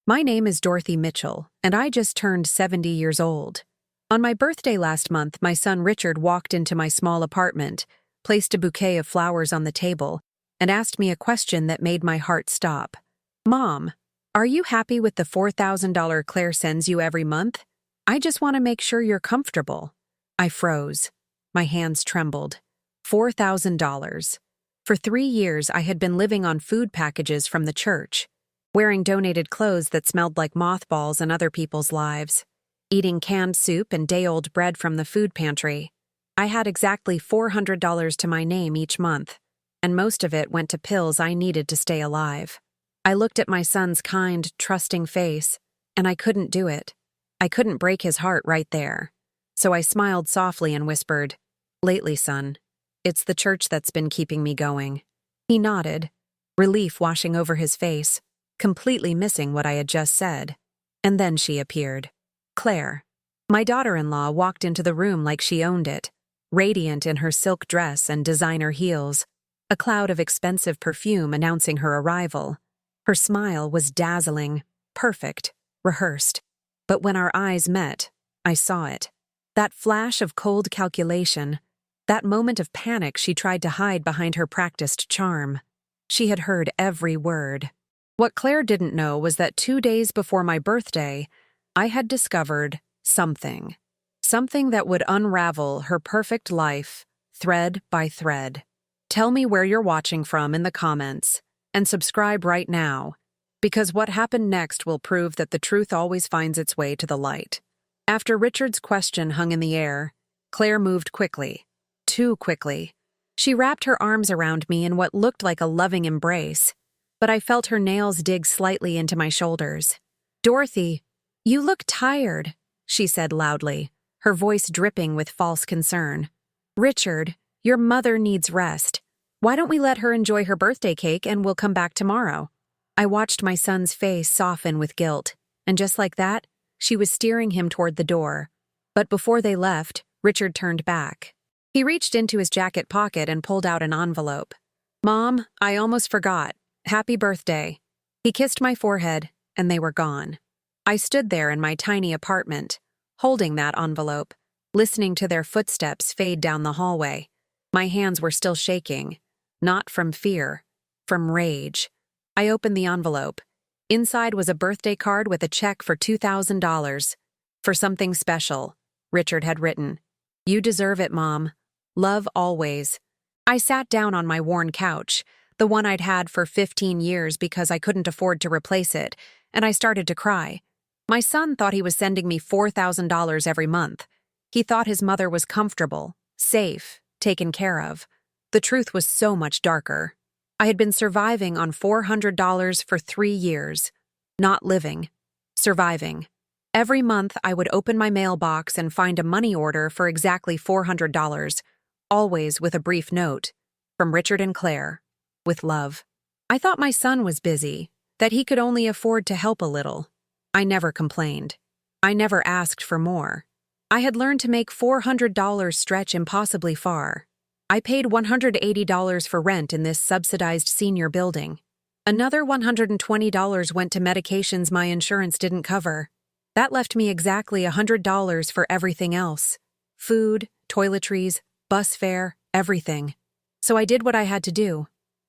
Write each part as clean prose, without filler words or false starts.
My name is Dorothy Mitchell, and I just turned 70 years old. On my birthday last month, my son Richard walked into my small apartment, placed a bouquet of flowers on the table, and asked me a question that made my heart stop. Mom, are you happy with the $4,000 Claire sends you every month? I just want to make sure you're comfortable. I froze. My hands trembled. $4,000. For 3 years, I had been living on food packages from the church, wearing donated clothes that smelled like mothballs and other people's lives, eating canned soup and day-old bread from the food pantry. I had exactly $400 to my name each month, and most of it went to pills I needed to stay alive. I looked at my son's kind, trusting face, and I couldn't do it. I couldn't break his heart right there. So I smiled softly and whispered, "Lately, son, it's the church that's been keeping me going." He nodded, relief washing over his face, completely missing what I had just said. And then she appeared. Claire. My daughter-in-law walked into the room like she owned it, radiant in her silk dress and designer heels, a cloud of expensive perfume announcing her arrival. Her smile was dazzling, perfect, rehearsed. But when our eyes met, I saw it. That flash of cold calculation, that moment of panic she tried to hide behind her practiced charm. She had heard every word. What Claire didn't know was that 2 days before my birthday, I had discovered something. Something that would unravel her perfect life, thread by thread. Tell me where you're watching from in the comments, and subscribe right now, because what happened next will prove that the truth always finds its way to the light. After Richard's question hung in the air, Claire moved quickly. Too quickly. She wrapped her arms around me in what looked like a loving embrace, but I felt her nails dig slightly into my shoulders. "Dorothy, you look tired," she said loudly, her voice dripping with false concern. "Richard, your mother needs rest. Why don't we let her enjoy her birthday cake and we'll come back tomorrow?" I watched my son's face soften with guilt, and just like that, she was steering him toward the door. But before they left, Richard turned back. He reached into his jacket pocket and pulled out an envelope. "Mom, I almost forgot. Happy birthday." He kissed my forehead, and they were gone. I stood there in my tiny apartment, holding that envelope, listening to their footsteps fade down the hallway. My hands were still shaking, not from fear, from rage. I opened the envelope. Inside was a birthday card with a check for $2,000. "For something special," Richard had written. "You deserve it, Mom. Love always." I sat down on my worn couch, the one I'd had for 15 years because I couldn't afford to replace it, and I started to cry. My son thought he was sending me $4,000 every month. He thought his mother was comfortable, safe, taken care of. The truth was so much darker. I had been surviving on $400 for 3 years. Not living. Surviving. Every month, I would open my mailbox and find a money order for exactly $400, always with a brief note. From Richard and Claire. With love. I thought my son was busy, that he could only afford to help a little. I never complained. I never asked for more. I had learned to make $400 stretch impossibly far. I paid $180 for rent in this subsidized senior building. Another $120 went to medications my insurance didn't cover. That left me exactly $100 for everything else. Food, toiletries, bus fare, everything. So I did what I had to do.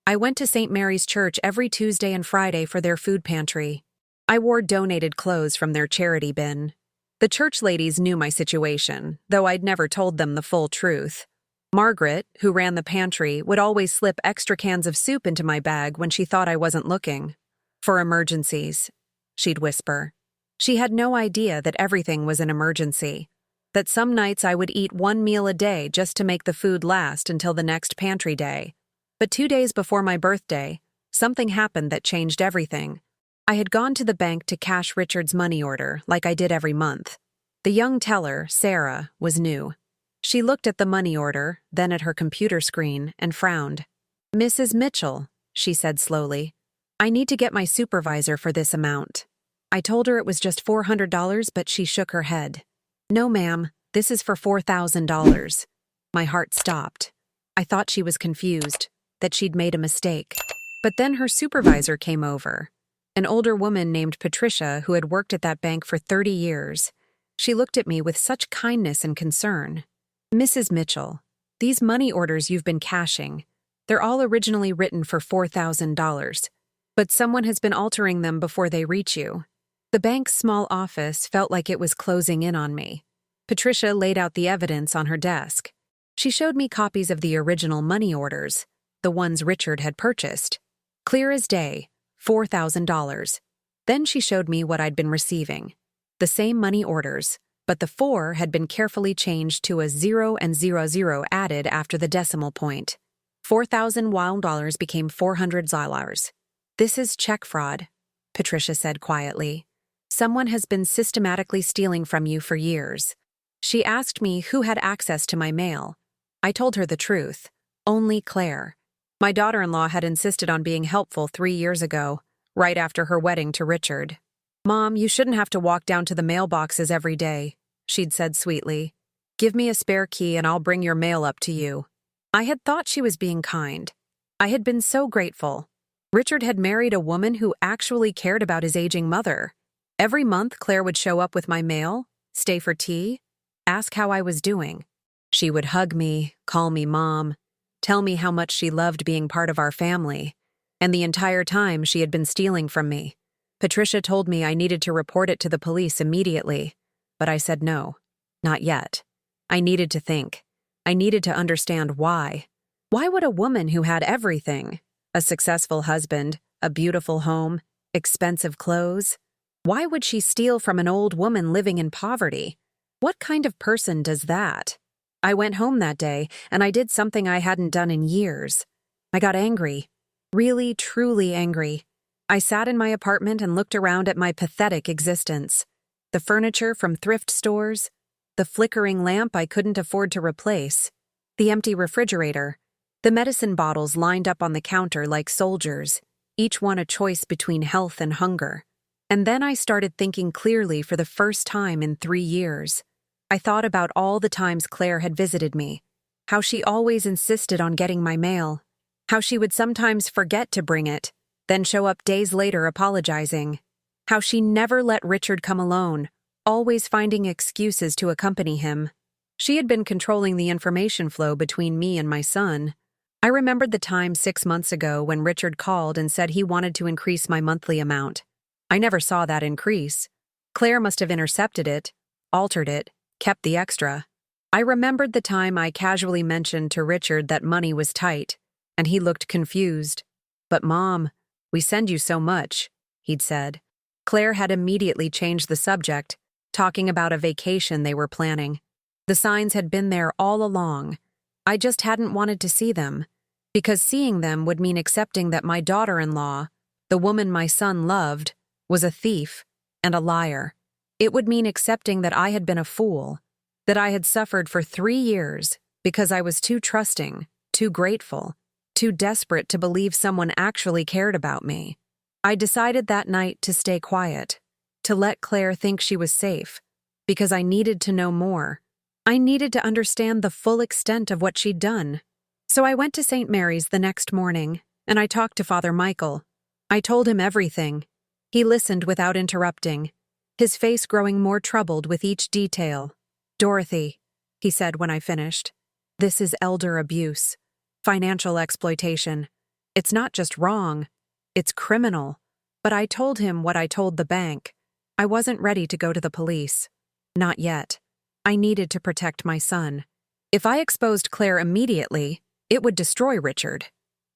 I went to St. Mary's Church every Tuesday and Friday for their food pantry. I wore donated clothes from their charity bin. The church ladies knew my situation, though I'd never told them the full truth. Margaret, who ran the pantry, would always slip extra cans of soup into my bag when she thought I wasn't looking. "For emergencies," she'd whisper. She had no idea that everything was an emergency, that some nights I would eat 1 meal a day just to make the food last until the next pantry day. But 2 days before my birthday, something happened that changed everything. I had gone to the bank to cash Richard's money order, like I did every month. The young teller, Sarah, was new. She looked at the money order, then at her computer screen, and frowned. "Mrs. Mitchell," she said slowly, "I need to get my supervisor for this amount." I told her it was just $400, but she shook her head. "No, ma'am, this is for $4,000. My heart stopped. I thought she was confused, that she'd made a mistake. But then her supervisor came over. an older woman named Patricia who had worked at that bank for 30 years. She looked at me with such kindness and concern. "Mrs. Mitchell, these money orders you've been cashing, they're all originally written for $4,000, but someone has been altering them before they reach you." The bank's small office felt like it was closing in on me. Patricia laid out the evidence on her desk. She showed me copies of the original money orders, the ones Richard had purchased. Clear as day, $4,000. Then she showed me what I'd been receiving. The same money orders, but the 4 had been carefully changed to a 0 and 00 added after the decimal point. $4,000 became $400. "This is check fraud," Patricia said quietly. "Someone has been systematically stealing from you for years." She asked me who had access to my mail. I told her the truth. Only Claire. My daughter-in-law had insisted on being helpful 3 years ago, right after her wedding to Richard. "Mom, you shouldn't have to walk down to the mailboxes every day," she'd said sweetly. "Give me a spare key and I'll bring your mail up to you." I had thought she was being kind. I had been so grateful. Richard had married a woman who actually cared about his aging mother. Every month, Claire would show up with my mail, stay for tea, ask how I was doing. She would hug me, call me Mom, tell me how much she loved being part of our family, and the entire time she had been stealing from me. Patricia told me I needed to report it to the police immediately, but I said no, not yet. I needed to think. I needed to understand why. Why would a woman who had everything, a successful husband, a beautiful home, expensive clothes, why would she steal from an old woman living in poverty? What kind of person does that? I went home that day, and I did something I hadn't done in years. I got angry. Really, truly angry. I sat in my apartment and looked around at my pathetic existence. The furniture from thrift stores, the flickering lamp I couldn't afford to replace, the empty refrigerator, the medicine bottles lined up on the counter like soldiers, each one a choice between health and hunger. And then I started thinking clearly for the first time in 3 years. I thought about all the times Claire had visited me, how she always insisted on getting my mail, how she would sometimes forget to bring it, then show up days later apologizing, how she never let Richard come alone, always finding excuses to accompany him. She had been controlling the information flow between me and my son. I remembered the time 6 months ago when Richard called and said he wanted to increase my monthly amount. I never saw that increase. Claire must have intercepted it, altered it, kept the extra. I remembered the time I casually mentioned to Richard that money was tight, and he looked confused. "But Mom, we send you so much," he'd said. Claire had immediately changed the subject, talking about a vacation they were planning. The signs had been there all along. I just hadn't wanted to see them, because seeing them would mean accepting that my daughter-in-law, the woman my son loved, was a thief and a liar. It would mean accepting that I had been a fool, that I had suffered for 3 years because I was too trusting, too grateful, too desperate to believe someone actually cared about me. I decided that night to stay quiet, to let Claire think she was safe, because I needed to know more. I needed to understand the full extent of what she'd done. So I went to St. Mary's the next morning, and I talked to Father Michael. I told him everything. He listened without interrupting, his face growing more troubled with each detail. "Dorothy," he said when I finished, "this is elder abuse, financial exploitation. It's not just wrong, it's criminal." But I told him what I told the bank. I wasn't ready to go to the police. Not yet. I needed to protect my son. If I exposed Claire immediately, it would destroy Richard.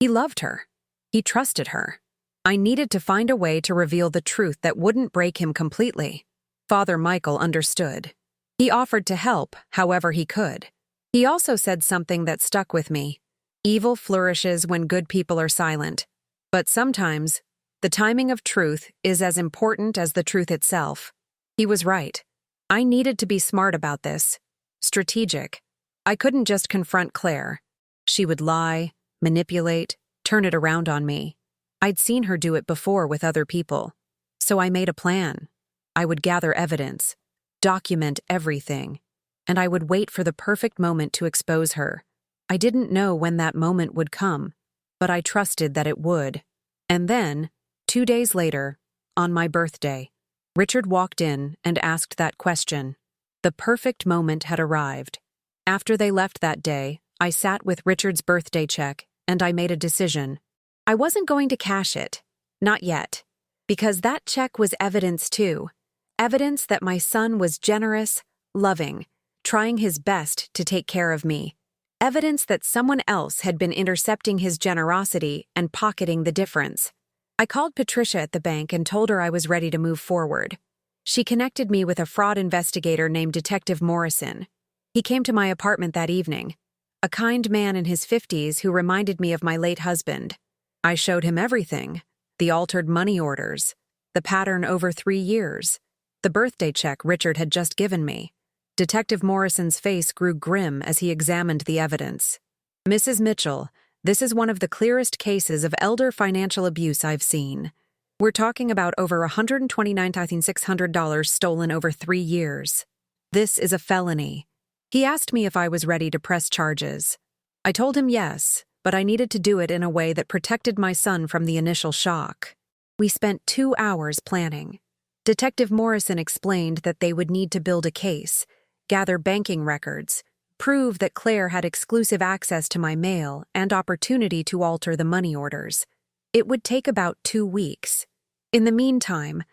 He loved her. He trusted her. I needed to find a way to reveal the truth that wouldn't break him completely. Father Michael understood. He offered to help however he could. He also said something that stuck with me. Evil flourishes when good people are silent. But sometimes, the timing of truth is as important as the truth itself. He was right. I needed to be smart about this. Strategic. I couldn't just confront Claire. She would lie, manipulate, turn it around on me. I'd seen her do it before with other people. So I made a plan. I would gather evidence, document everything, and I would wait for the perfect moment to expose her. I didn't know when that moment would come, but I trusted that it would. And then, 2 days later, On my birthday. Richard walked in and asked that question. The perfect moment had arrived. After they left that day, I sat with Richard's birthday check and I made a decision. I wasn't going to cash it. Not yet. Because that check was evidence too. Evidence that my son was generous, loving, trying his best to take care of me. Evidence that someone else had been intercepting his generosity and pocketing the difference. I called Patricia at the bank and told her I was ready to move forward. She connected me with a fraud investigator named Detective Morrison. He came to my apartment that evening. A kind man in his 50s who reminded me of my late husband. I showed him everything. The altered money orders. The pattern over 3 years. The birthday check Richard had just given me. Detective Morrison's face grew grim as he examined the evidence. Mrs. Mitchell, this is one of the clearest cases of elder financial abuse I've seen. We're talking about over $129,600 stolen over 3 years. This is a felony. He asked me if I was ready to press charges. I told him yes, but I needed to do it in a way that protected my son from the initial shock. We spent 2 hours planning. Detective Morrison explained that they would need to build a case, gather banking records, prove that Claire had exclusive access to my mail and opportunity to alter the money orders. It would take about 2 weeks. In the meantime,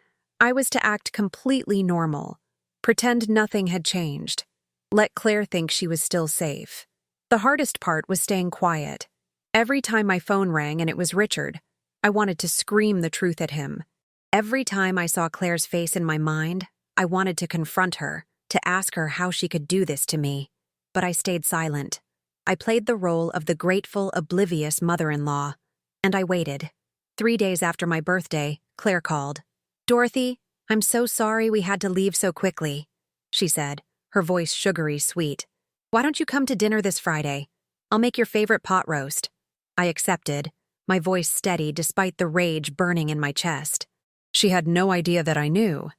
I was to act completely normal, pretend nothing had changed, let Claire think she was still safe. The hardest part was staying quiet. Every time my phone rang and it was Richard, I wanted to scream the truth at him. Every time I saw Claire's face in my mind, I wanted to confront her, to ask her how she could do this to me. But I stayed silent. I played the role of the grateful, oblivious mother-in-law. And I waited. 3 days after my birthday, Claire called. "Dorothy, I'm so sorry we had to leave so quickly," she said, her voice sugary sweet. "Why don't you come to dinner this Friday? I'll make your favorite pot roast." I accepted, my voice steady despite the rage burning in my chest. She had no idea that I knew.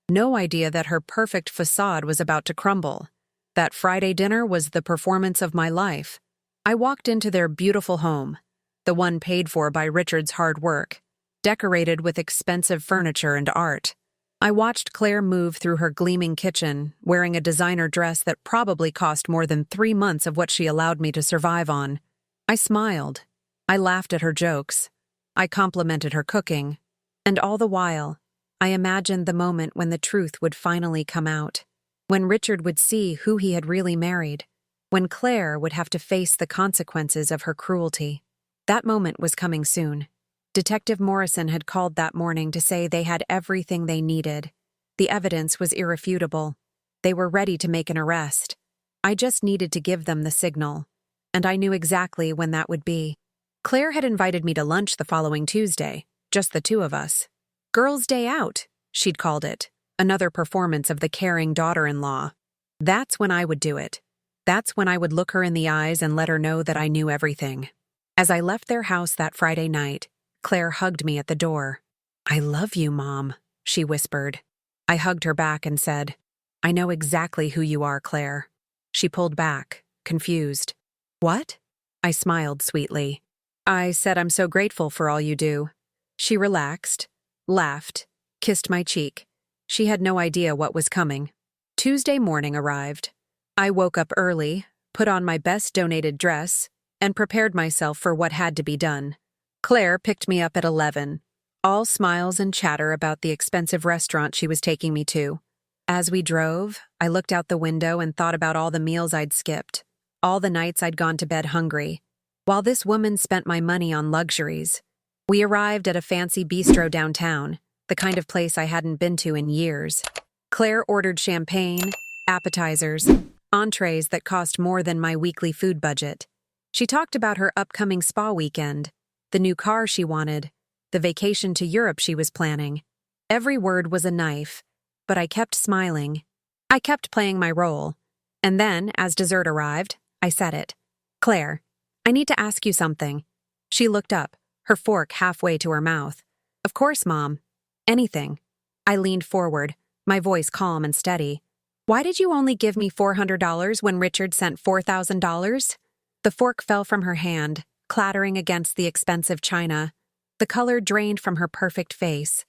No idea that her perfect facade was about to crumble. That Friday dinner was the performance of my life. I walked into their beautiful home, the one paid for by Richard's hard work, decorated with expensive furniture and art. I watched Claire move through her gleaming kitchen, wearing a designer dress that probably cost more than 3 months of what she allowed me to survive on. I smiled. I laughed at her jokes. I complimented her cooking. And all the while, I imagined the moment when the truth would finally come out. When Richard would see who he had really married. When Claire would have to face the consequences of her cruelty. That moment was coming soon. Detective Morrison had called that morning to say they had everything they needed. The evidence was irrefutable. They were ready to make an arrest. I just needed to give them the signal. And I knew exactly when that would be. Claire had invited me to lunch the following Tuesday, just the 2 of us. Girls' Day Out, she'd called it. Another performance of the caring daughter-in-law. That's when I would do it. That's when I would look her in the eyes and let her know that I knew everything. As I left their house that Friday night, Claire hugged me at the door. "I love you, Mom," she whispered. I hugged her back and said, "I know exactly who you are, Claire." She pulled back, confused. "What?" I smiled sweetly. "I said I'm so grateful for all you do." She relaxed, laughed, kissed my cheek. She had no idea what was coming. Tuesday morning arrived. I woke up early, put on my best donated dress, and prepared myself for what had to be done. Claire picked me up at 11, all smiles and chatter about the expensive restaurant she was taking me to. As we drove, I looked out the window and thought about all the meals I'd skipped, all the nights I'd gone to bed hungry, while this woman spent my money on luxuries. We arrived at a fancy bistro downtown, the kind of place I hadn't been to in years. Claire ordered champagne, appetizers, entrees that cost more than my weekly food budget. She talked about her upcoming spa weekend, the new car she wanted, the vacation to Europe she was planning. Every word was a knife, but I kept smiling. I kept playing my role. And then, as dessert arrived, I said it. "Claire, I need to ask you something." She looked up, her fork halfway to her mouth. "Of course, Mom. Anything." I leaned forward, my voice calm and steady. "Why did you only give me $400 when Richard sent $4,000? The fork fell from her hand, clattering against the expensive china. The color drained from her perfect face.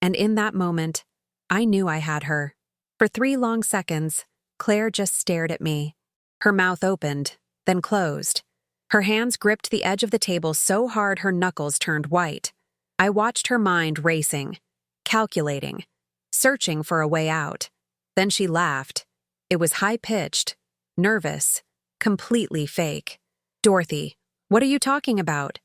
And in that moment, I knew I had her. For 3 long seconds, Claire just stared at me. Her mouth opened, then closed. Her hands gripped the edge of the table so hard her knuckles turned white. I watched her mind racing, calculating, searching for a way out. Then she laughed. It was high-pitched, nervous, completely fake. "Dorothy, what are you talking about?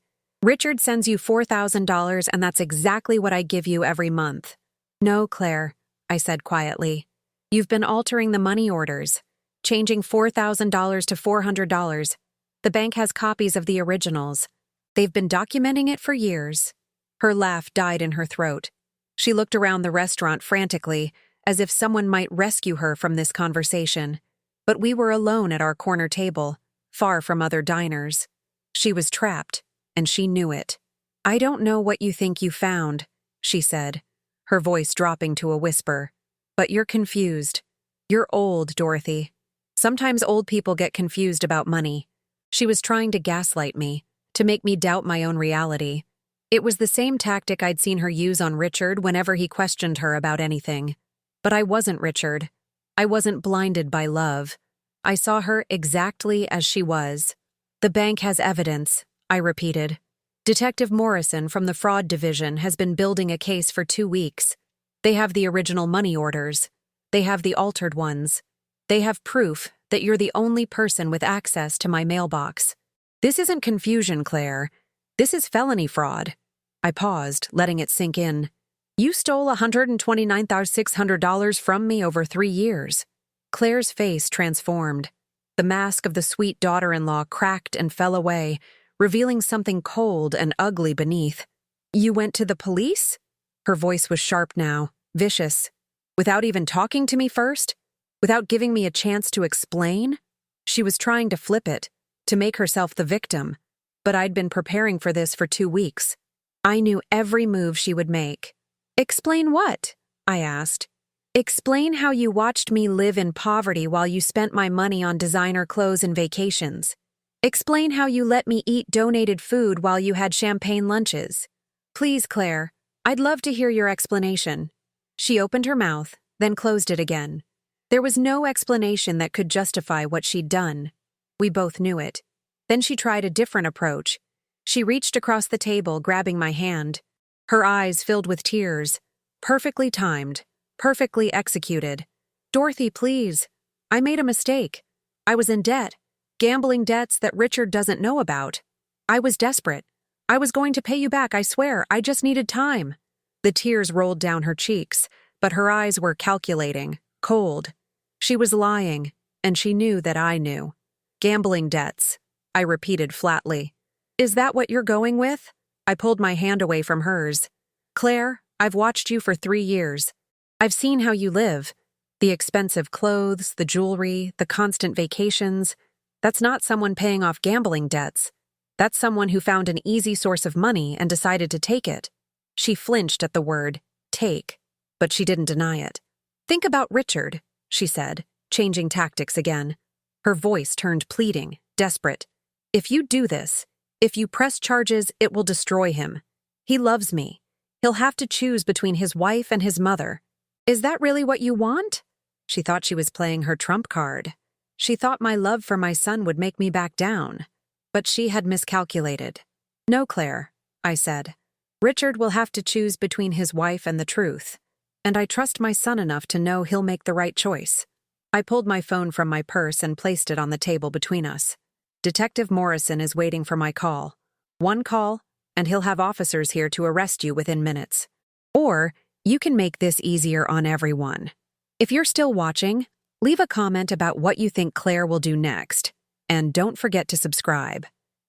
Richard sends you $4,000 and that's exactly what I give you every month." "No, Claire," I said quietly. "You've been altering the money orders, changing $4,000 to $400. The bank has copies of the originals. They've been documenting it for years." Her laugh died in her throat. She looked around the restaurant frantically, as if someone might rescue her from this conversation. But we were alone at our corner table, far from other diners. She was trapped, and she knew it. "I don't know what you think you found," she said, her voice dropping to a whisper. "But you're confused. You're old, Dorothy. Sometimes old people get confused about money." She was trying to gaslight me, to make me doubt my own reality. It was the same tactic I'd seen her use on Richard whenever he questioned her about anything. But I wasn't Richard. I wasn't blinded by love. I saw her exactly as she was. "The bank has evidence," I repeated. "Detective Morrison from the fraud division has been building a case for 2 weeks. They have the original money orders. They have the altered ones. They have proof that you're the only person with access to my mailbox. This isn't confusion, Claire. This is felony fraud." I paused, letting it sink in. "You stole $129,600 from me over 3 years. Claire's face transformed. The mask of the sweet daughter-in-law cracked and fell away, revealing something cold and ugly beneath. "You went to the police?" Her voice was sharp now, vicious. "Without even talking to me first? Without giving me a chance to explain?" She was trying to flip it, to make herself the victim. But I'd been preparing for this for 2 weeks. I knew every move she would make. "Explain what?" I asked. "Explain how you watched me live in poverty while you spent my money on designer clothes and vacations. Explain how you let me eat donated food while you had champagne lunches. Please, Claire, I'd love to hear your explanation." She opened her mouth, then closed it again. There was no explanation that could justify what she'd done. We both knew it. Then she tried a different approach. She reached across the table, grabbing my hand. Her eyes filled with tears. Perfectly timed. Perfectly executed. "Dorothy, please. I made a mistake. I was in debt. Gambling debts that Richard doesn't know about. I was desperate. I was going to pay you back, I swear. I just needed time." The tears rolled down her cheeks, but her eyes were calculating, cold. She was lying, and she knew that I knew. "Gambling debts," I repeated flatly. "Is that what you're going with?" I pulled my hand away from hers. "Claire, I've watched you for 3 years. I've seen how you live. The expensive clothes, the jewelry, the constant vacations. That's not someone paying off gambling debts. That's someone who found an easy source of money and decided to take it." She flinched at the word, take, but she didn't deny it. "Think about Richard," she said, changing tactics again. Her voice turned pleading, desperate. "If you do this, if you press charges, it will destroy him. He loves me. He'll have to choose between his wife and his mother. Is that really what you want?" She thought she was playing her trump card. She thought my love for my son would make me back down. But she had miscalculated. "No, Claire," I said. "Richard will have to choose between his wife and the truth. And I trust my son enough to know he'll make the right choice." I pulled my phone from my purse and placed it on the table between us. "Detective Morrison is waiting for my call. 1 call, and he'll have officers here to arrest you within minutes. Or you can make this easier on everyone. If you're still watching, leave a comment about what you think Claire will do next. And don't forget to subscribe.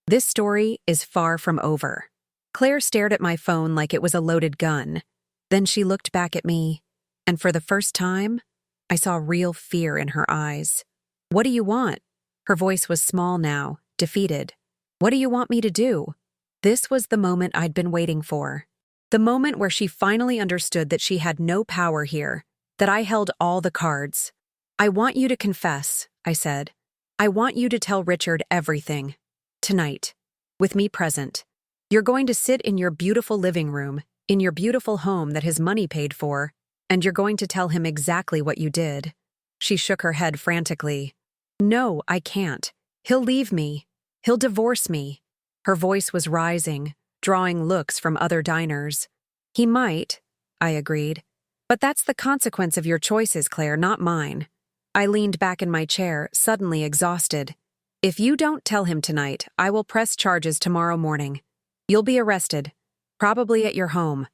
This story is far from over." Claire stared at my phone like it was a loaded gun. Then she looked back at me, and for the first time, I saw real fear in her eyes. "What do you want?" Her voice was small now, defeated. "What do you want me to do?" This was the moment I'd been waiting for. The moment where she finally understood that she had no power here, that I held all the cards. "I want you to confess," I said. "I want you to tell Richard everything. Tonight. With me present. You're going to sit in your beautiful living room, in your beautiful home that his money paid for, and you're going to tell him exactly what you did." She shook her head frantically. "No, I can't. He'll leave me. He'll divorce me." Her voice was rising, drawing looks from other diners. "He might," I agreed. "But that's the consequence of your choices, Claire, not mine." I leaned back in my chair, suddenly exhausted. "If you don't tell him tonight, I will press charges tomorrow morning. You'll be arrested, probably at your home.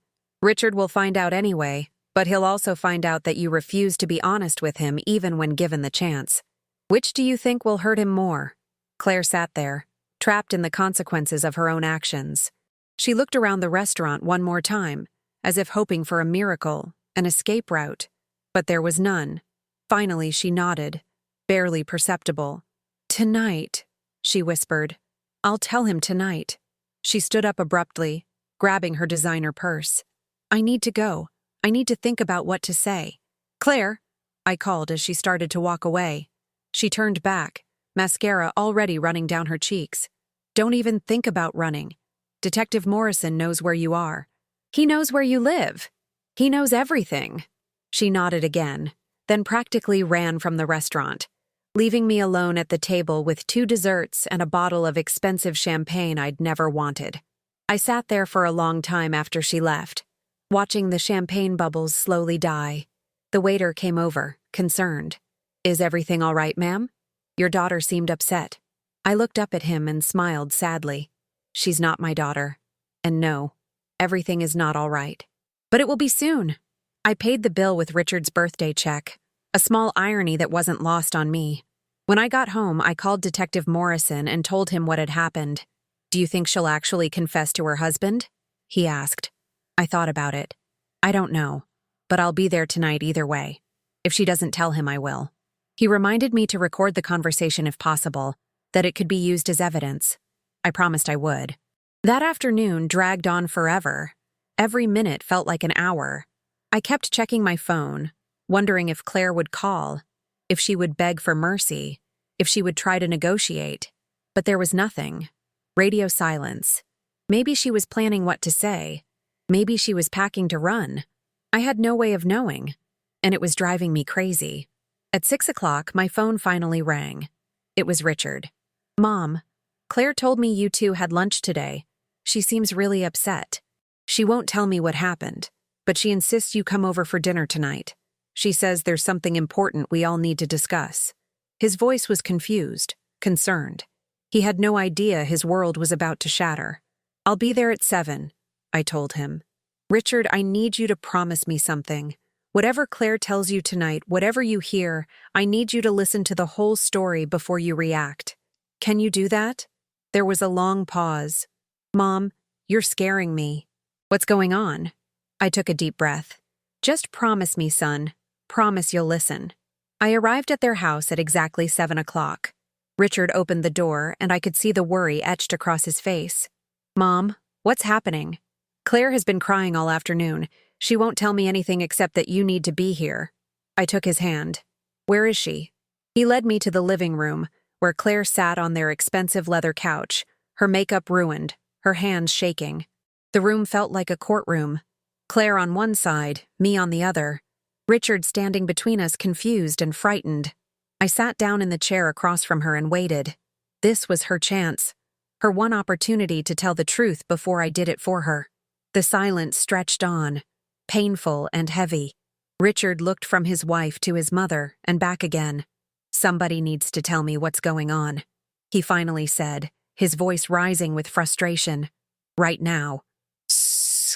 Richard will find out anyway, but he'll also find out that you refuse to be honest with him even when given the chance. Which do you think will hurt him more?" Claire sat there, trapped in the consequences of her own actions. She looked around the restaurant one more time, as if hoping for a miracle, an escape route, but there was none. Finally, she nodded, barely perceptible. "Tonight," she whispered. "I'll tell him tonight." She stood up abruptly, grabbing her designer purse. "I need to go. I need to think about what to say." "Claire," I called as she started to walk away. She turned back, mascara already running down her cheeks. "Don't even think about running. Detective Morrison knows where you are. He knows where you live. He knows everything." She nodded again, then practically ran from the restaurant, leaving me alone at the table with 2 desserts and a bottle of expensive champagne I'd never wanted. I sat there for a long time after she left, watching the champagne bubbles slowly die. The waiter came over, concerned. "Is everything all right, ma'am? Your daughter seemed upset." I looked up at him and smiled sadly. "She's not my daughter. And no, everything is not all right. But it will be soon." I paid the bill with Richard's birthday check, a small irony that wasn't lost on me. When I got home, I called Detective Morrison and told him what had happened. "Do you think she'll actually confess to her husband?" he asked. I thought about it. "I don't know, but I'll be there tonight either way. If she doesn't tell him, I will." He reminded me to record the conversation if possible, that it could be used as evidence. I promised I would. That afternoon dragged on forever. Every minute felt like an hour. I kept checking my phone, wondering if Claire would call, if she would beg for mercy, if she would try to negotiate. But there was nothing. Radio silence. Maybe she was planning what to say. Maybe she was packing to run. I had no way of knowing, and it was driving me crazy. At 6 o'clock, my phone finally rang. It was Richard. "Mom, Claire told me you two had lunch today. She seems really upset. She won't tell me what happened, but she insists you come over for dinner tonight. She says there's something important we all need to discuss." His voice was confused, concerned. He had no idea his world was about to shatter. "I'll be there at 7, I told him. "Richard, I need you to promise me something. Whatever Claire tells you tonight, whatever you hear, I need you to listen to the whole story before you react. Can you do that?" There was a long pause. "Mom, you're scaring me." "What's going on?" I took a deep breath. "Just promise me, son. Promise you'll listen." I arrived at their house at exactly 7 o'clock. Richard opened the door, and I could see the worry etched across his face. "Mom, what's happening?" "Claire has been crying all afternoon. She won't tell me anything except that you need to be here." I took his hand. "Where is she?" He led me to the living room, where Claire sat on their expensive leather couch, her makeup ruined, her hands shaking. The room felt like a courtroom. Claire on one side, me on the other. Richard standing between us, confused and frightened. I sat down in the chair across from her and waited. This was her chance, her one opportunity to tell the truth before I did it for her. The silence stretched on, painful and heavy. Richard looked from his wife to his mother and back again. "Somebody needs to tell me what's going on," he finally said, his voice rising with frustration. "Right now."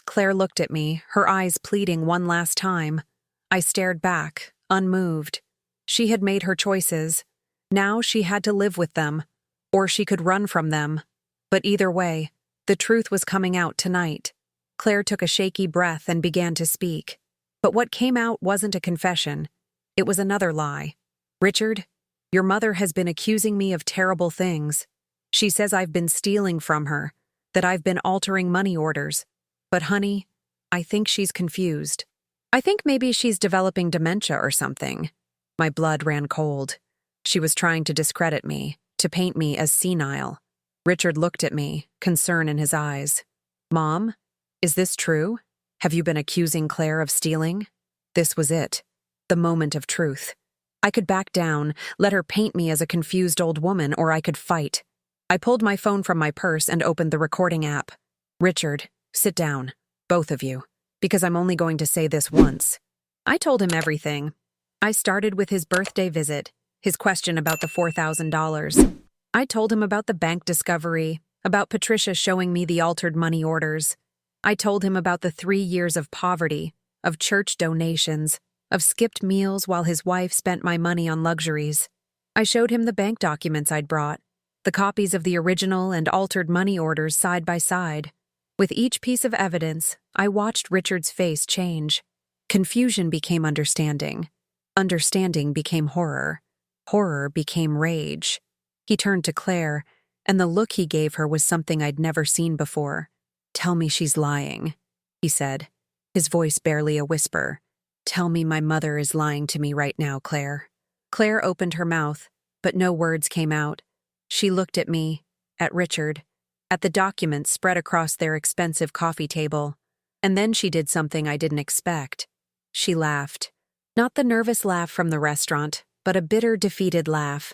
Claire looked at me, her eyes pleading one last time. I stared back, unmoved. She had made her choices. Now she had to live with them, or she could run from them. But either way, the truth was coming out tonight. Claire took a shaky breath and began to speak. But what came out wasn't a confession. It was another lie. "Richard, your mother has been accusing me of terrible things. She says I've been stealing from her, that I've been altering money orders. But honey, I think she's confused. I think maybe she's developing dementia or something." My blood ran cold. She was trying to discredit me, to paint me as senile. Richard looked at me, concern in his eyes. "Mom, is this true?" Have you been accusing Claire of stealing? This was it. The moment of truth. I could back down, let her paint me as a confused old woman, or I could fight. I pulled my phone from my purse and opened the recording app. Richard, sit down. Both of you. Because I'm only going to say this once. I told him everything. I started with his birthday visit, his question about the $4,000. I told him about the bank discovery, about Patricia showing me the altered money orders. I told him about the 3 years of poverty, of church donations, of skipped meals while his wife spent my money on luxuries. I showed him the bank documents I'd brought, the copies of the original and altered money orders side by side. With each piece of evidence, I watched Richard's face change. Confusion became understanding. Understanding became horror. Horror became rage. He turned to Claire, and the look he gave her was something I'd never seen before. "Tell me she's lying," he said, his voice barely a whisper. "Tell me my mother is lying to me right now, Claire." Claire opened her mouth, but no words came out. She looked at me, at Richard, at the documents spread across their expensive coffee table, and then she did something I didn't expect. She laughed. Not the nervous laugh from the restaurant, but a bitter, defeated laugh.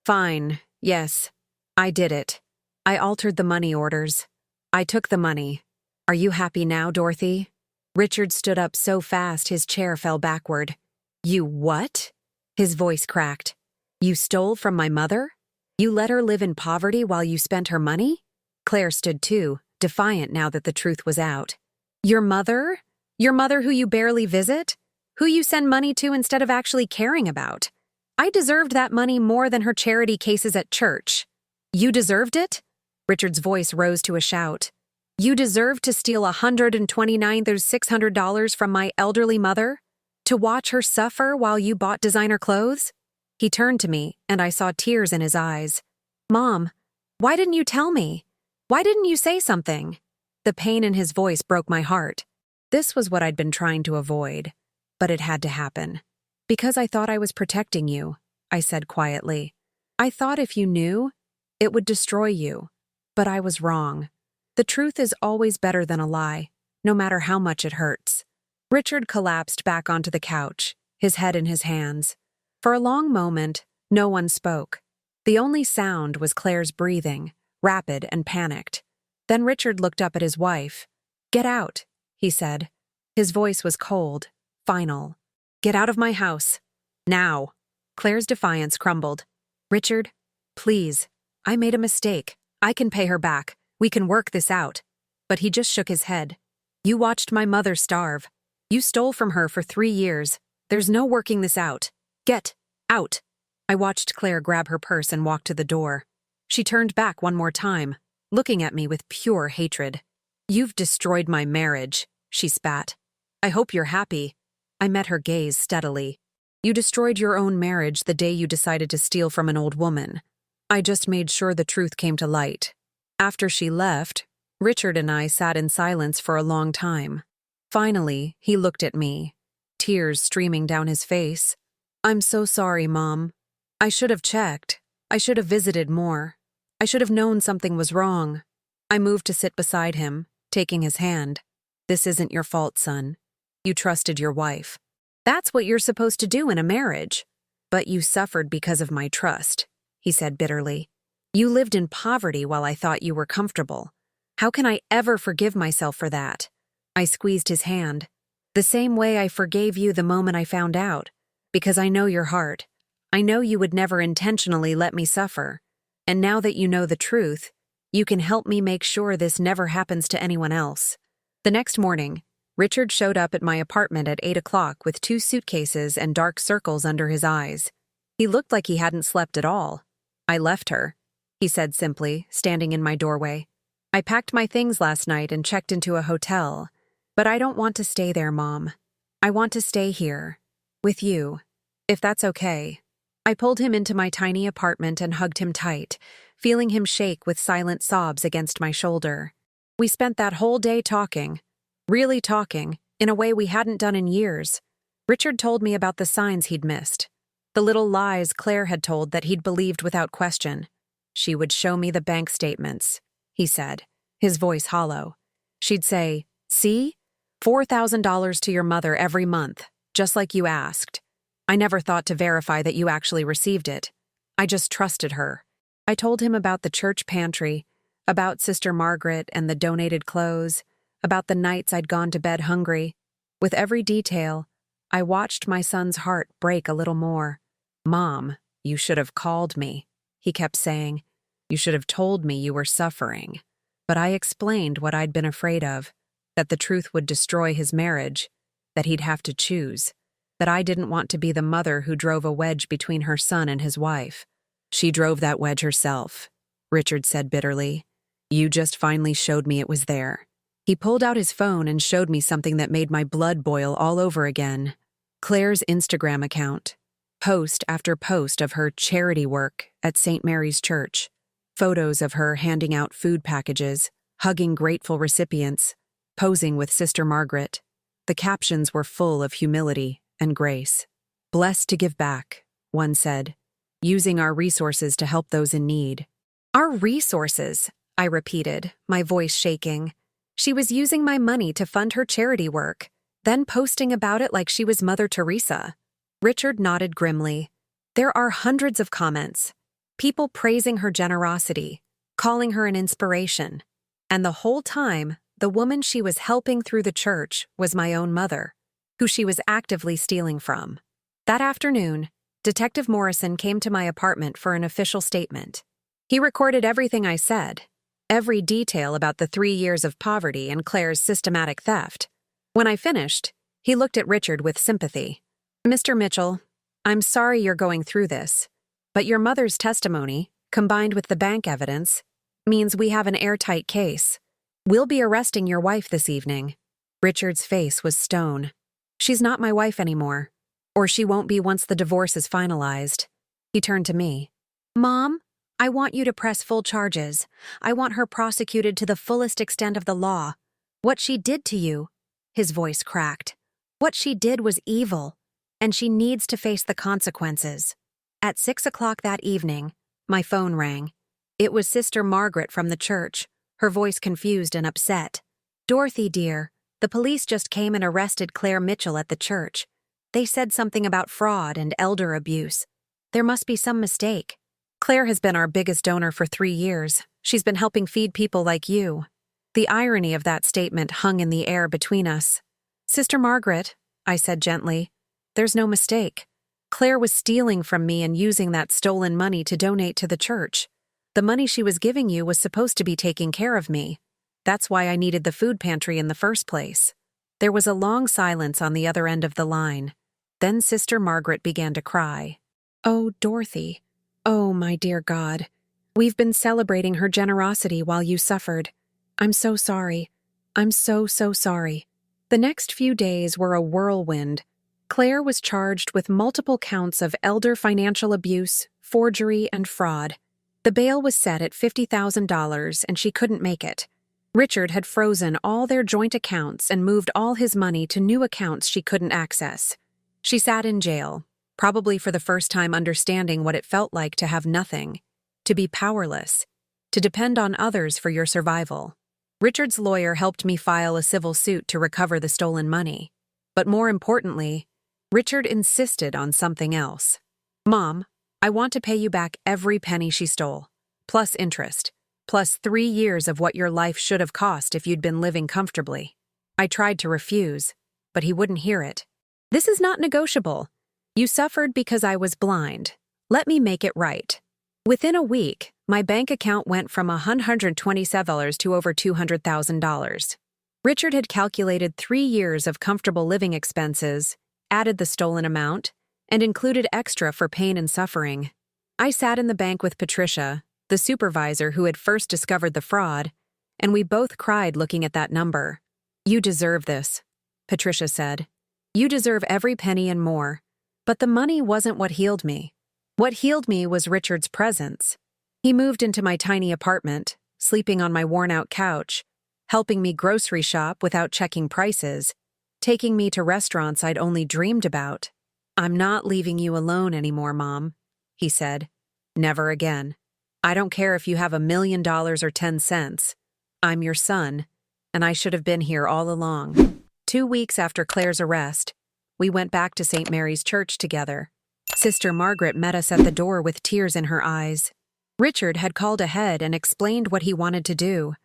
"Fine, yes. I did it. I altered the money orders. I took the money. Are you happy now, Dorothy?" Richard stood up so fast his chair fell backward. "You what?" His voice cracked. "You stole from my mother? You let her live in poverty while you spent her money?" Claire stood too, defiant now that the truth was out. "Your mother? Your mother who you barely visit? Who you send money to instead of actually caring about? I deserved that money more than her charity cases at church." "You deserved it?" Richard's voice rose to a shout. "You deserved to steal $129,600 from my elderly mother? To watch her suffer while you bought designer clothes?" He turned to me, and I saw tears in his eyes. "Mom, why didn't you tell me? Why didn't you say something?" The pain in his voice broke my heart. This was what I'd been trying to avoid, but it had to happen. "Because I thought I was protecting you," I said quietly. "I thought if you knew, it would destroy you. But I was wrong. The truth is always better than a lie, no matter how much it hurts." Richard collapsed back onto the couch, his head in his hands. For a long moment, no one spoke. The only sound was Claire's breathing, rapid and panicked. Then Richard looked up at his wife. "Get out," he said. His voice was cold, final. "Get out of my house. Now." Claire's defiance crumbled. "Richard, please. I made a mistake. I can pay her back. We can work this out." But he just shook his head. "You watched my mother starve. You stole from her for 3 years. There's no working this out. Get out." I watched Claire grab her purse and walk to the door. She turned back one more time, looking at me with pure hatred. "You've destroyed my marriage," she spat. "I hope you're happy." I met her gaze steadily. "You destroyed your own marriage the day you decided to steal from an old woman. I just made sure the truth came to light." After she left, Richard and I sat in silence for a long time. Finally, he looked at me, tears streaming down his face. "I'm so sorry, Mom. I should have checked. I should have visited more. I should have known something was wrong." I moved to sit beside him, taking his hand. "This isn't your fault, son. You trusted your wife. That's what you're supposed to do in a marriage. But you suffered because of my trust," he said bitterly. "You lived in poverty while I thought you were comfortable. How can I ever forgive myself for that?" I squeezed his hand. "The same way I forgave you the moment I found out, because I know your heart. I know you would never intentionally let me suffer. And now that you know the truth, you can help me make sure this never happens to anyone else." The next morning, Richard showed up at my apartment at 8 o'clock with 2 suitcases and dark circles under his eyes. He looked like he hadn't slept at all. "I left her," he said simply, standing in my doorway. "I packed my things last night and checked into a hotel. But I don't want to stay there, Mom. I want to stay here, with you, if that's okay." I pulled him into my tiny apartment and hugged him tight, feeling him shake with silent sobs against my shoulder. We spent that whole day talking, really talking, in a way we hadn't done in years. Richard told me about the signs he'd missed, the little lies Claire had told that he'd believed without question. "She would show me the bank statements," he said, his voice hollow. "She'd say, 'See? $4,000 to your mother every month, just like you asked. I never thought to verify that you actually received it. I just trusted her. I told him about the church pantry, about Sister Margaret and the donated clothes, about the nights I'd gone to bed hungry. With every detail, I watched my son's heart break a little more. "Mom, you should have called me," he kept saying. "You should have told me you were suffering." But I explained what I'd been afraid of, that the truth would destroy his marriage, that he'd have to choose, that I didn't want to be the mother who drove a wedge between her son and his wife. "She drove that wedge herself," Richard said bitterly. "You just finally showed me it was there." He pulled out his phone and showed me something that made my blood boil all over again. Claire's Instagram account. Post after post of her charity work at St. Mary's Church. Photos of her handing out food packages, hugging grateful recipients, posing with Sister Margaret. The captions were full of humility and grace. "Blessed to give back," one said, "using our resources to help those in need." "Our resources," I repeated, my voice shaking. She was using my money to fund her charity work, then posting about it like she was Mother Teresa. Richard nodded grimly. "There are hundreds of comments. People praising her generosity, calling her an inspiration. And the whole time, the woman she was helping through the church was my own mother, who she was actively stealing from." That afternoon, Detective Morrison came to my apartment for an official statement. He recorded everything I said, every detail about the 3 years of poverty and Claire's systematic theft. When I finished, he looked at Richard with sympathy. "Mr. Mitchell, I'm sorry you're going through this, but your mother's testimony, combined with the bank evidence, means we have an airtight case. We'll be arresting your wife this evening." Richard's face was stone. "She's not my wife anymore, or she won't be once the divorce is finalized." He turned to me. "Mom, I want you to press full charges. I want her prosecuted to the fullest extent of the law. What she did to you," his voice cracked, "what she did was evil, and she needs to face the consequences." At 6 o'clock that evening, my phone rang. It was Sister Margaret from the church, her voice confused and upset. "Dorothy, dear, the police just came and arrested Claire Mitchell at the church. They said something about fraud and elder abuse. There must be some mistake. Claire has been our biggest donor for 3 years. She's been helping feed people like you." The irony of that statement hung in the air between us. "Sister Margaret," I said gently, "there's no mistake. Claire was stealing from me and using that stolen money to donate to the church. The money she was giving you was supposed to be taking care of me. That's why I needed the food pantry in the first place." There was a long silence on the other end of the line. Then Sister Margaret began to cry. "Oh, Dorothy. Oh, my dear God. We've been celebrating her generosity while you suffered. I'm so sorry. I'm so sorry." The next few days were a whirlwind. Claire was charged with multiple counts of elder financial abuse, forgery, and fraud. The bail was set at $50,000 and she couldn't make it. Richard had frozen all their joint accounts and moved all his money to new accounts she couldn't access. She sat in jail, probably for the first time understanding what it felt like to have nothing, to be powerless, to depend on others for your survival. Richard's lawyer helped me file a civil suit to recover the stolen money. But more importantly, Richard insisted on something else. "Mom, I want to pay you back every penny she stole, plus interest, plus 3 years of what your life should have cost if you'd been living comfortably." I tried to refuse, but he wouldn't hear it. "This is not negotiable. You suffered because I was blind. Let me make it right." Within a week, my bank account went from $127 to over $200,000. Richard had calculated 3 years of comfortable living expenses, added the stolen amount, and included extra for pain and suffering. I sat in the bank with Patricia, the supervisor who had first discovered the fraud, and we both cried looking at that number. "You deserve this," Patricia said. "You deserve every penny and more." But the money wasn't what healed me. What healed me was Richard's presence. He moved into my tiny apartment, sleeping on my worn-out couch, helping me grocery shop without checking prices, taking me to restaurants I'd only dreamed about. "I'm not leaving you alone anymore, Mom," he said. "Never again. I don't care if you have $1 million or 10 cents. I'm your son, and I should have been here all along." 2 weeks after Claire's arrest, we went back to St. Mary's Church together. Sister Margaret met us at the door with tears in her eyes. Richard had called ahead and explained what he wanted to do.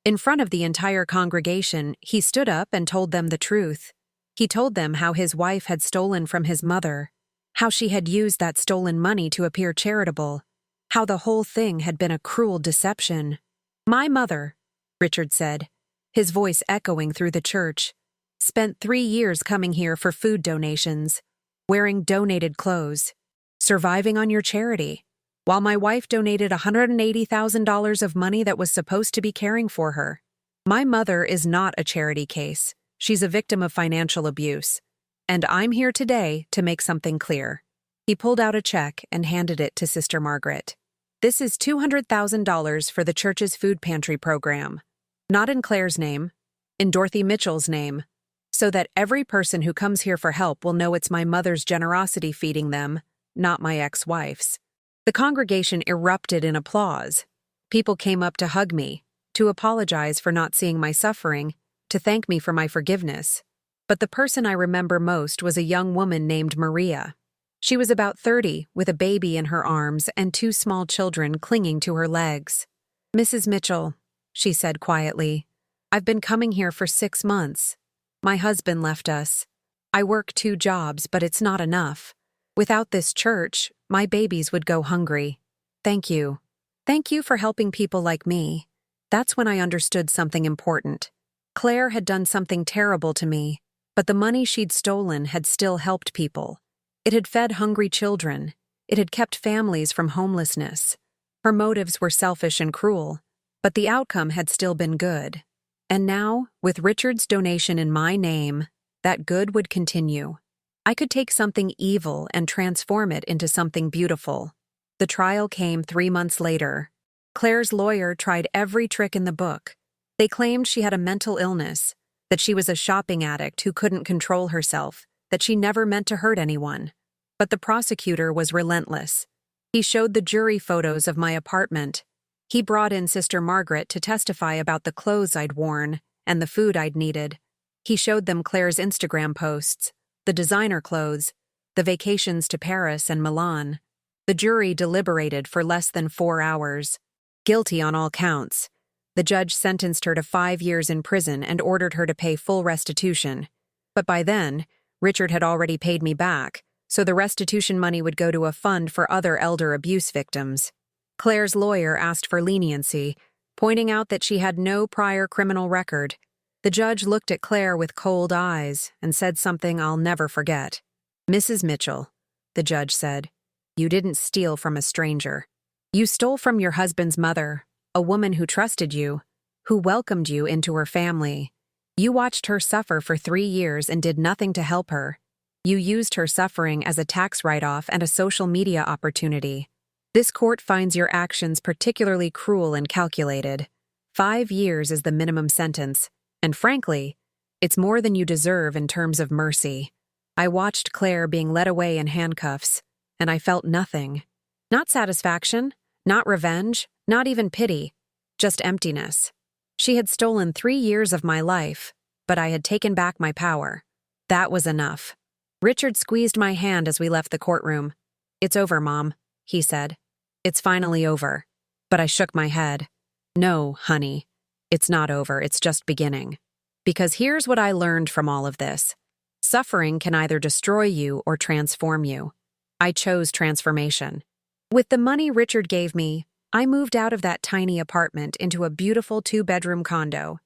In front of the entire congregation, he stood up and told them the truth. He told them how his wife had stolen from his mother, how she had used that stolen money to appear charitable, how the whole thing had been a cruel deception. My mother, Richard said, his voice echoing through the church, spent 3 years coming here for food donations, wearing donated clothes, surviving on your charity, while my wife donated $180,000 of money that was supposed to be caring for her. My mother is not a charity case. She's a victim of financial abuse. And I'm here today to make something clear. He pulled out a check and handed it to Sister Margaret. This is $200,000 for the church's food pantry program. Not in Claire's name, in Dorothy Mitchell's name, so that every person who comes here for help will know it's my mother's generosity feeding them, not my ex-wife's. The congregation erupted in applause. People came up to hug me, to apologize for not seeing my suffering, to thank me for my forgiveness. But the person I remember most was a young woman named Maria. She was about 30, with a baby in her arms and 2 small children clinging to her legs. "Mrs. Mitchell," she said quietly, "I've been coming here for 6 months. My husband left us. I work 2 jobs, but it's not enough. Without this church, my babies would go hungry. Thank you. Thank you for helping people like me." That's when I understood something important. Claire had done something terrible to me, but the money she'd stolen had still helped people. It had fed hungry children. It had kept families from homelessness. Her motives were selfish and cruel, but the outcome had still been good. And now, with Richard's donation in my name, that good would continue. I could take something evil and transform it into something beautiful. The trial came 3 months later. Claire's lawyer tried every trick in the book. They claimed she had a mental illness, that she was a shopping addict who couldn't control herself, that she never meant to hurt anyone. But the prosecutor was relentless. He showed the jury photos of my apartment. He brought in Sister Margaret to testify about the clothes I'd worn and the food I'd needed. He showed them Claire's Instagram posts, the designer clothes, the vacations to Paris and Milan. The jury deliberated for less than 4 hours. Guilty on all counts. The judge sentenced her to 5 years in prison and ordered her to pay full restitution. But by then, Richard had already paid me back, so the restitution money would go to a fund for other elder abuse victims. Claire's lawyer asked for leniency, pointing out that she had no prior criminal record. The judge looked at Claire with cold eyes and said something I'll never forget. "Mrs. Mitchell," the judge said, "you didn't steal from a stranger. You stole from your husband's mother, a woman who trusted you, who welcomed you into her family. You watched her suffer for 3 years and did nothing to help her. You used her suffering as a tax write-off and a social media opportunity. This court finds your actions particularly cruel and calculated. 5 years is the minimum sentence, and frankly, it's more than you deserve in terms of mercy." I watched Claire being led away in handcuffs, and I felt nothing. Not satisfaction, not revenge, not even pity, just emptiness. She had stolen 3 years of my life, but I had taken back my power. That was enough. Richard squeezed my hand as we left the courtroom. "It's over, Mom," he said. "It's finally over." But I shook my head. "No, honey, it's not over, it's just beginning. Because here's what I learned from all of this. Suffering can either destroy you or transform you. I chose transformation. With the money Richard gave me, I moved out of that tiny apartment into a beautiful 2-bedroom condo.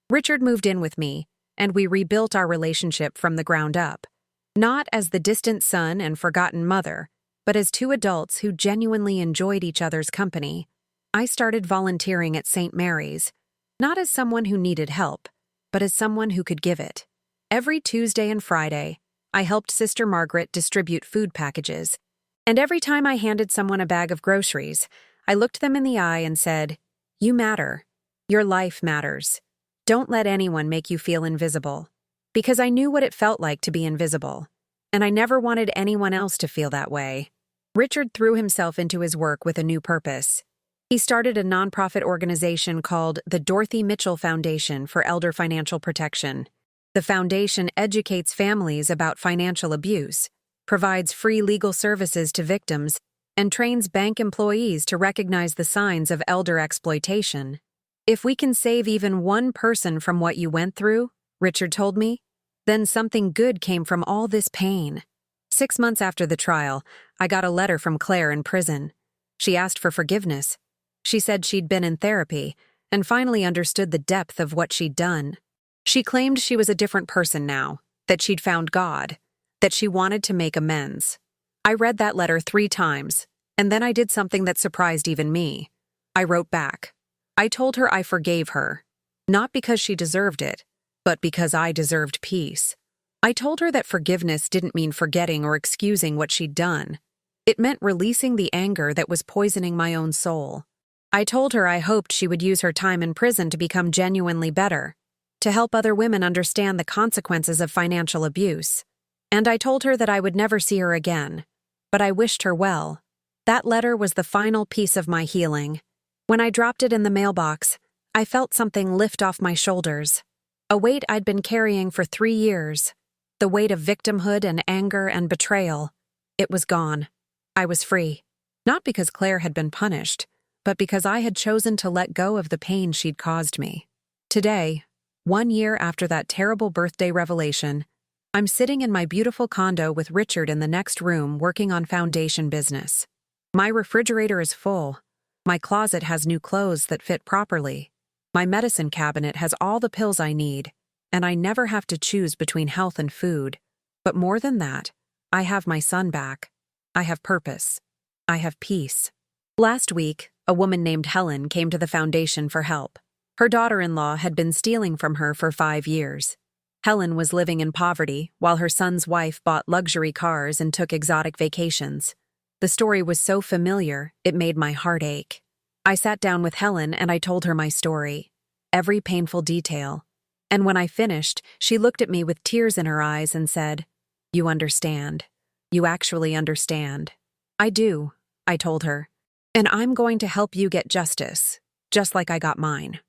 Richard moved in with me, and we rebuilt our relationship from the ground up. Not as the distant son and forgotten mother, but as 2 adults who genuinely enjoyed each other's company. I started volunteering at St. Mary's, not as someone who needed help, but as someone who could give it. Every Tuesday and Friday, I helped Sister Margaret distribute food packages. And every time I handed someone a bag of groceries, I looked them in the eye and said, "You matter. Your life matters. Don't let anyone make you feel invisible." Because I knew what it felt like to be invisible, and I never wanted anyone else to feel that way. Richard threw himself into his work with a new purpose. He started a nonprofit organization called the Dorothy Mitchell Foundation for Elder Financial Protection. The foundation educates families about financial abuse, provides free legal services to victims, and trains bank employees to recognize the signs of elder exploitation. If we can save even one person from what you went through, Richard told me, then something good came from all this pain. 6 months after the trial, I got a letter from Claire in prison. She asked for forgiveness. She said she'd been in therapy and finally understood the depth of what she'd done. She claimed she was a different person now, that she'd found God, that she wanted to make amends. I read that letter 3 times, and then I did something that surprised even me. I wrote back. I told her I forgave her, not because she deserved it, but because I deserved peace. I told her that forgiveness didn't mean forgetting or excusing what she'd done. It meant releasing the anger that was poisoning my own soul. I told her I hoped she would use her time in prison to become genuinely better, to help other women understand the consequences of financial abuse. And I told her that I would never see her again, but I wished her well. That letter was the final piece of my healing. When I dropped it in the mailbox, I felt something lift off my shoulders. A weight I'd been carrying for 3 years. The weight of victimhood and anger and betrayal. It was gone. I was free. Not because Claire had been punished, but because I had chosen to let go of the pain she'd caused me. Today, 1 year after that terrible birthday revelation, I'm sitting in my beautiful condo with Richard in the next room working on foundation business. My refrigerator is full. My closet has new clothes that fit properly. My medicine cabinet has all the pills I need, and I never have to choose between health and food. But more than that, I have my son back. I have purpose. I have peace. Last week, a woman named Helen came to the foundation for help. Her daughter-in-law had been stealing from her for 5 years. Helen was living in poverty while her son's wife bought luxury cars and took exotic vacations. The story was so familiar, it made my heart ache. I sat down with Helen and I told her my story, every painful detail. And when I finished, she looked at me with tears in her eyes and said, "You understand. You actually understand." "I do," I told her. "And I'm going to help you get justice, just like I got mine."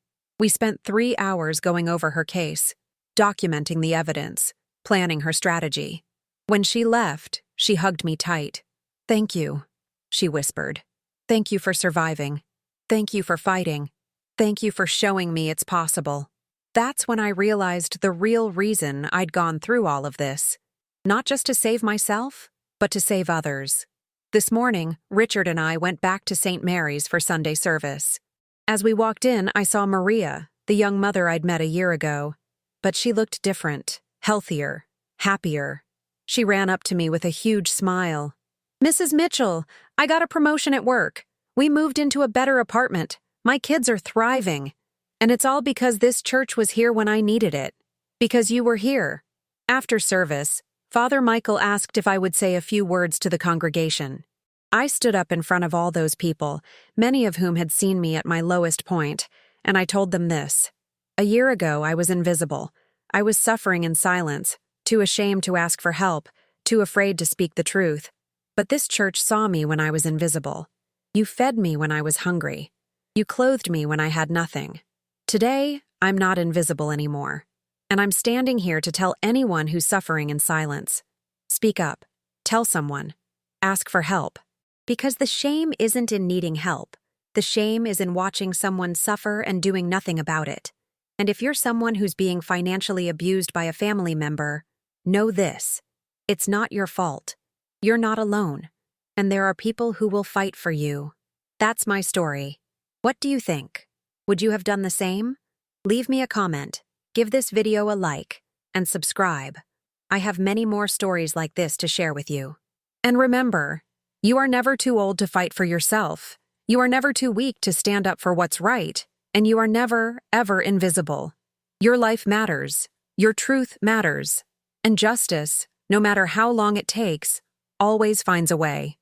We spent 3 hours going over her case, documenting the evidence, planning her strategy. When she left, she hugged me tight. "Thank you," she whispered. "Thank you for surviving. Thank you for fighting. Thank you for showing me it's possible." That's when I realized the real reason I'd gone through all of this. Not just to save myself, but to save others. This morning, Richard and I went back to St. Mary's for Sunday service. As we walked in, I saw Maria, the young mother I'd met a year ago. But she looked different, healthier, happier. She ran up to me with a huge smile. "Mrs. Mitchell, I got a promotion at work. We moved into a better apartment. My kids are thriving. And it's all because this church was here when I needed it. Because you were here." After service, Father Michael asked if I would say a few words to the congregation. I stood up in front of all those people, many of whom had seen me at my lowest point, and I told them this. A year ago, I was invisible. I was suffering in silence, too ashamed to ask for help, too afraid to speak the truth. But this church saw me when I was invisible. You fed me when I was hungry. You clothed me when I had nothing. Today, I'm not invisible anymore. And I'm standing here to tell anyone who's suffering in silence. Speak up. Tell someone. Ask for help. Because the shame isn't in needing help. The shame is in watching someone suffer and doing nothing about it. And if you're someone who's being financially abused by a family member, know this. It's not your fault. You're not alone. And there are people who will fight for you. That's my story. What do you think? Would you have done the same? Leave me a comment, give this video a like, and subscribe. I have many more stories like this to share with you. And remember, you are never too old to fight for yourself. You are never too weak to stand up for what's right. And you are never, ever invisible. Your life matters. Your truth matters. And justice, no matter how long it takes, always finds a way.